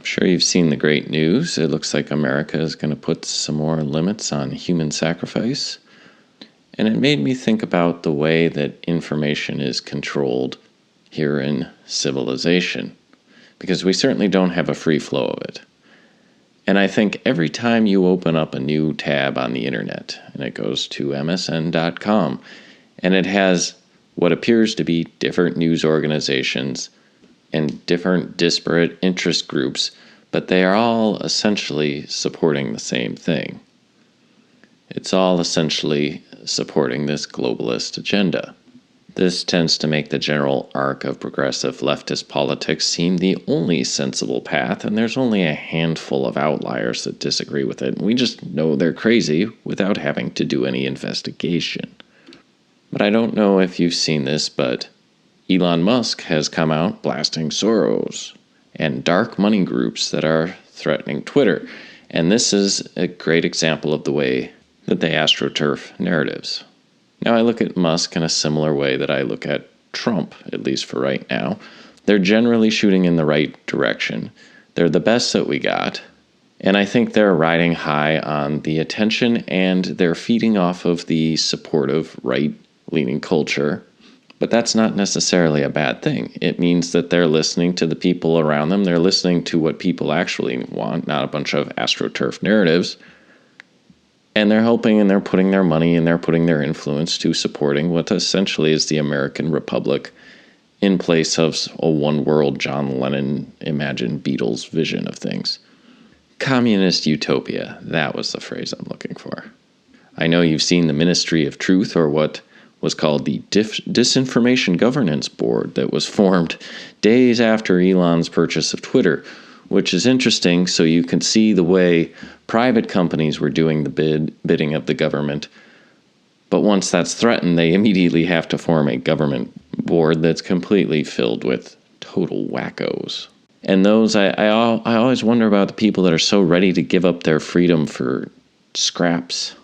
Sure, you've seen the great news. It looks like America is going to put some more limits on human sacrifice. And it made me think about the way that information is controlled here in civilization, because we certainly don't have a free flow of it. And I think every time you open up a new tab on the internet, and it goes to msn.com, and it has what appears to be different news organizations and different disparate interest groups, but they are all essentially supporting the same thing. It's all essentially supporting this globalist agenda. This tends to make the general arc of progressive leftist politics seem the only sensible path, and there's only a handful of outliers that disagree with it, and we just know they're crazy without having to do any investigation. But I don't know if you've seen this, but Elon Musk has come out blasting Soros and dark money groups that are threatening Twitter. And this is a great example of the way that they astroturf narratives. Now, I look at Musk in a similar way that I look at Trump, at least for right now. They're generally shooting in the right direction. They're the best that we got. And I think they're riding high on the attention, and they're feeding off of the supportive right-leaning culture. But that's not necessarily a bad thing. It means that they're listening to the people around them. They're listening to what people actually want, not a bunch of astroturf narratives. And they're helping, and they're putting their money, and they're putting their influence to supporting what essentially is the American Republic in place of a one-world John Lennon imagined Beatles vision of things. Communist utopia, that was the phrase I'm looking for. I know you've seen the Ministry of Truth, or what was called the Disinformation Governance Board, that was formed days after Elon's purchase of Twitter, which is interesting. So you can see the way private companies were doing the bidding of the government. But once that's threatened, they immediately have to form a government board that's completely filled with total wackos. And those, I always wonder about the people that are so ready to give up their freedom for scraps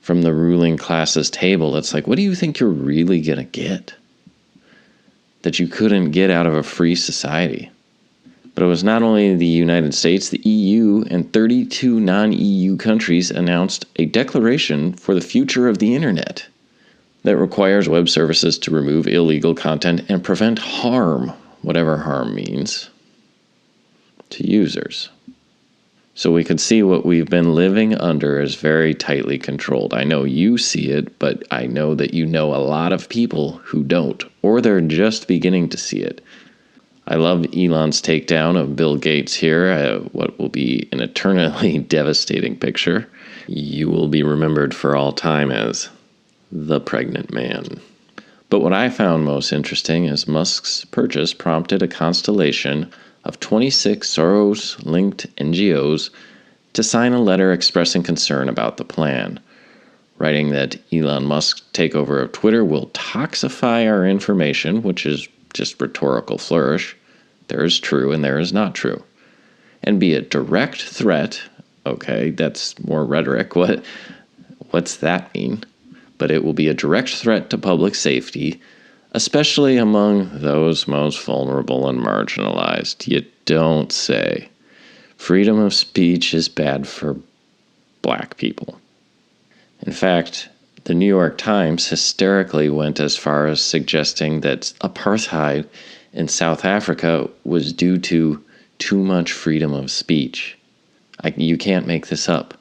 from the ruling class's table. It's like, what do you think you're really going to get that you couldn't get out of a free society? But it was not only the United States, the EU, and 32 non-EU countries announced a declaration for the future of the internet that requires web services to remove illegal content and prevent harm, whatever harm means, to users. So we could see what we've been living under is very tightly controlled. I know you see it, but I know that you know a lot of people who don't, or they're just beginning to see it. I love Elon's takedown of Bill Gates here, what will be an eternally devastating picture. You will be remembered for all time as the pregnant man. But what I found most interesting is Musk's purchase prompted a constellation of 26 Soros-linked NGOs to sign a letter expressing concern about the plan, writing that Elon Musk's takeover of Twitter will toxify our information, which is just rhetorical flourish. There is true and there is not true. And be a direct threat. Okay, that's more rhetoric. What's that mean? But it will be a direct threat to public safety, especially among those most vulnerable and marginalized. You don't say. Freedom of speech is bad for black people. In fact, the New York Times hysterically went as far as suggesting that apartheid in South Africa was due to too much freedom of speech. You can't make this up.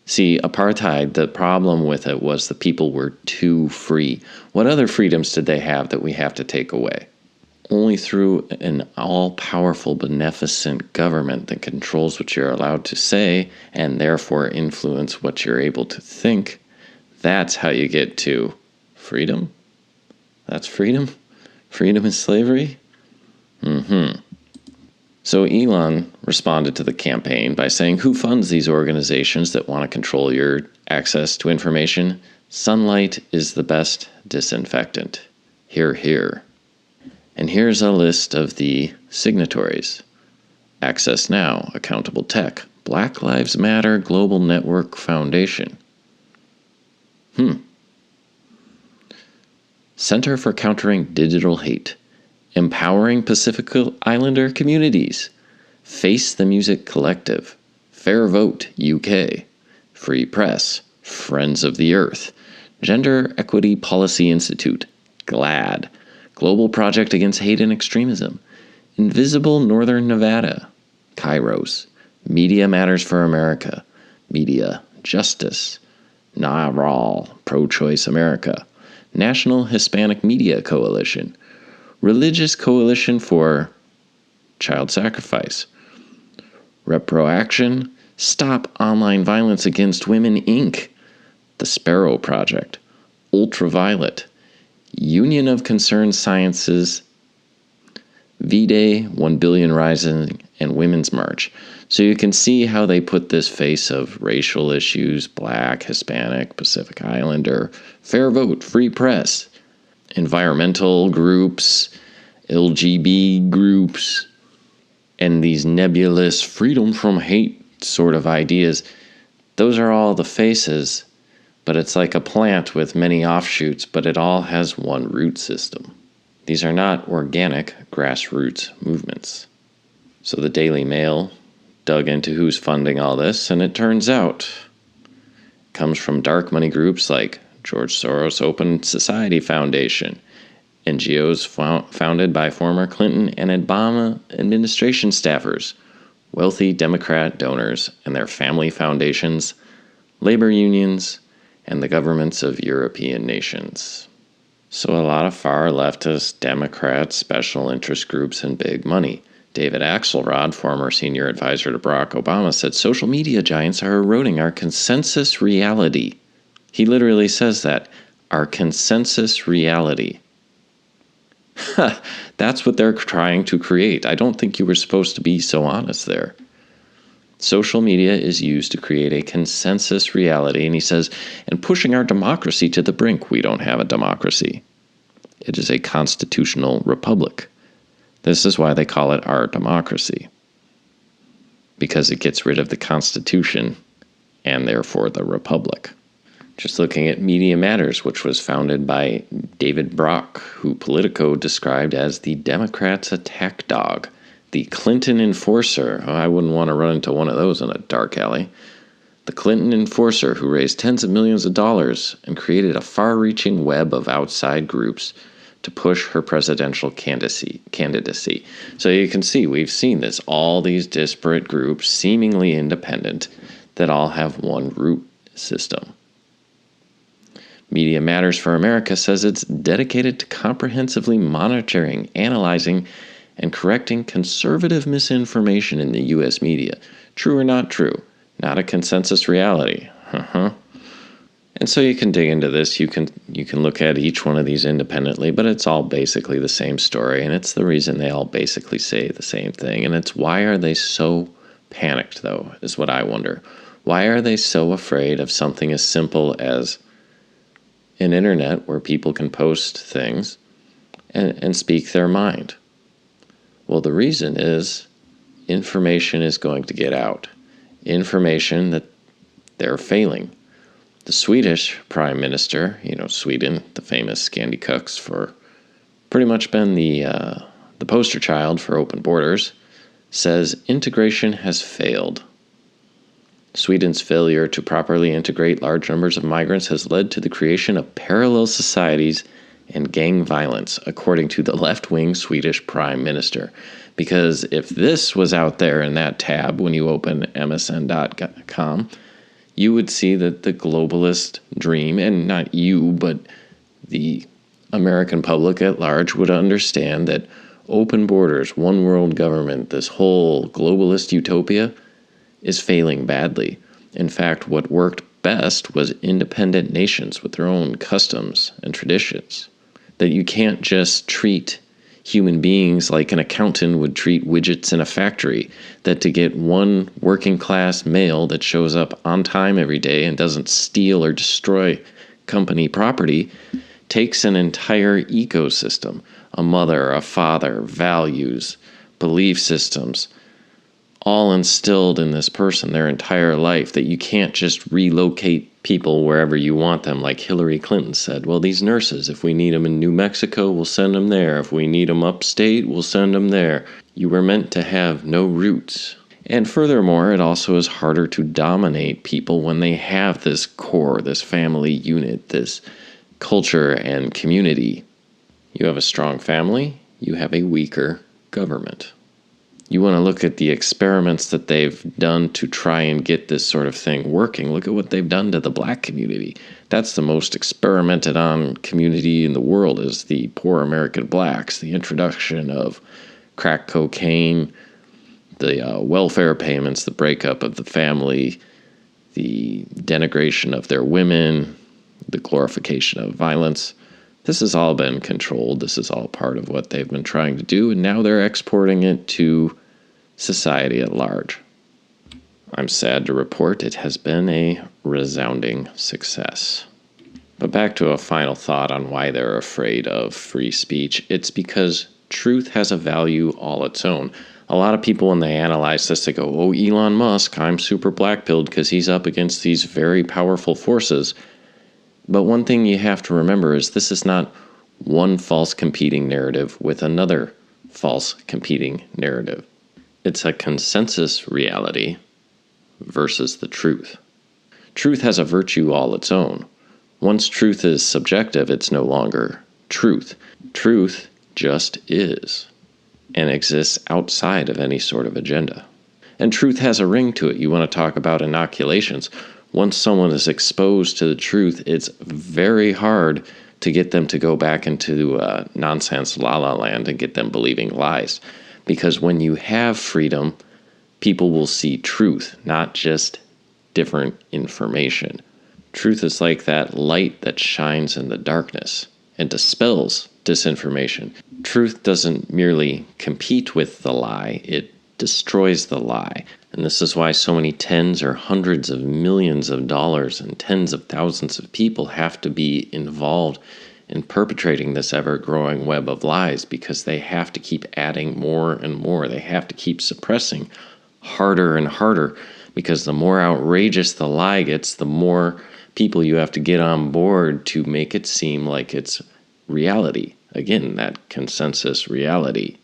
See, apartheid, the problem with it was the people were too free. What other freedoms did they have that we have to take away? Only through an all-powerful, beneficent government that controls what you're allowed to say and therefore influence what you're able to think. That's how you get to freedom. That's freedom? Freedom is slavery? So Elon responded to the campaign by saying, who funds these organizations that want to control your access to information? Sunlight is the best disinfectant. Hear, hear. And here's a list of the signatories. Access Now, Accountable Tech, Black Lives Matter Global Network Foundation. Center for Countering Digital Hate, Empowering Pacific Islander Communities, Face the Music Collective, Fair Vote UK, Free Press, Friends of the Earth, Gender Equity Policy Institute, GLAAD, Global Project Against Hate and Extremism, Invisible Northern Nevada, Kairos, Media Matters for America, Media Justice, NARAL, Pro-Choice America, National Hispanic Media Coalition, Religious Coalition for Child Sacrifice, Reproaction, Stop Online Violence Against Women, Inc., The Sparrow Project, Ultraviolet, Union of Concerned Sciences, V-Day, 1 Billion Rising, and Women's March. So you can see how they put this face of racial issues, Black, Hispanic, Pacific Islander, Fair Vote, Free Press, environmental groups, LGBT groups, and these nebulous freedom from hate sort of ideas. Those are all the faces, but it's like a plant with many offshoots, but it all has one root system. These are not organic grassroots movements. So the Daily Mail dug into who's funding all this, and it turns out it comes from dark money groups like George Soros Open Society Foundation, NGOs founded by former Clinton and Obama administration staffers, wealthy Democrat donors and their family foundations, labor unions, and the governments of European nations. So a lot of far leftist Democrats, special interest groups, and big money. David Axelrod, former senior advisor to Barack Obama, said social media giants are eroding our consensus reality. He literally says that, our consensus reality. That's what they're trying to create. I don't think you were supposed to be so honest there. Social media is used to create a consensus reality, and he says, and pushing our democracy to the brink. We don't have a democracy. It is a constitutional republic. This is why they call it our democracy, because it gets rid of the Constitution and therefore the republic. Just looking at Media Matters, which was founded by David Brock, who Politico described as the Democrats' attack dog, the Clinton enforcer. Oh, I wouldn't want to run into one of those in a dark alley. The Clinton enforcer who raised tens of millions of dollars and created a far-reaching web of outside groups to push her presidential candidacy. So you can see, we've seen this, all these disparate groups, seemingly independent, that all have one root system. Media Matters for America says it's dedicated to comprehensively monitoring, analyzing, and correcting conservative misinformation in the U.S. media. True or not true? Not a consensus reality. And so you can dig into this. You can look at each one of these independently, but it's all basically the same story, and it's the reason they all basically say the same thing. And it's why are they so panicked, though, is what I wonder. Why are they so afraid of something as simple as an internet where people can post things and speak their mind? Well, the reason is information is going to get out. Information that they're failing. The Swedish Prime Minister, Sweden, the famous Scandi Cooks, for pretty much been the poster child for open borders, says integration has failed. Sweden's failure to properly integrate large numbers of migrants has led to the creation of parallel societies and gang violence, according to the left-wing Swedish Prime Minister. Because if this was out there in that tab when you open msn.com, you would see that the globalist dream, and not you, but the American public at large, would understand that open borders, one world government, this whole globalist utopia is failing badly. In fact, what worked best was independent nations with their own customs and traditions. That you can't just treat human beings like an accountant would treat widgets in a factory. That to get one working class male that shows up on time every day and doesn't steal or destroy company property takes an entire ecosystem. A mother, a father, values, belief systems, all instilled in this person their entire life, that you can't just relocate people wherever you want them. Like Hillary Clinton said, well, these nurses, if we need them in New Mexico, we'll send them there. If we need them upstate, we'll send them there. You were meant to have no roots. And furthermore, it also is harder to dominate people when they have this core, this family unit, this culture and community. You have a strong family, you have a weaker government. You want to look at the experiments that they've done to try and get this sort of thing working. Look at what they've done to the black community. That's the most experimented on community in the world, is the poor American blacks. The introduction of crack cocaine, the welfare payments, the breakup of the family, the denigration of their women, the glorification of violence. This has all been controlled. This is all part of what they've been trying to do, and now they're exporting it to society at large. I'm sad to report it has been a resounding success. But back to a final thought on why they're afraid of free speech. It's because truth has a value all its own. A lot of people, when they analyze this, they go, oh, Elon Musk, I'm super black-pilled because he's up against these very powerful forces. But one thing you have to remember is this is not one false competing narrative with another false competing narrative. It's a consensus reality versus the truth. Truth has a virtue all its own. Once truth is subjective, it's no longer truth. Truth just is and exists outside of any sort of agenda. And truth has a ring to it. You want to talk about inoculations. Once someone is exposed to the truth, it's very hard to get them to go back into nonsense la-la land and get them believing lies. Because when you have freedom, people will see truth, not just different information. Truth is like that light that shines in the darkness and dispels disinformation. Truth doesn't merely compete with the lie, it destroys the lie. And this is why so many tens or hundreds of millions of dollars and tens of thousands of people have to be involved in perpetrating this ever-growing web of lies, because they have to keep adding more and more. They have to keep suppressing harder and harder, because the more outrageous the lie gets, the more people you have to get on board to make it seem like it's reality. Again, that consensus reality.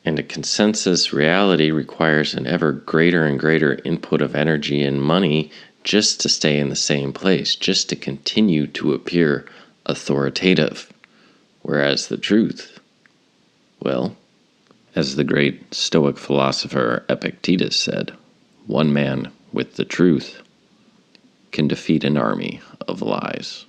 And a consensus reality requires an ever greater and greater input of energy and money just to stay in the same place, just to continue to appear authoritative. Whereas the truth, well, as the great Stoic philosopher Epictetus said, one man with the truth can defeat an army of lies.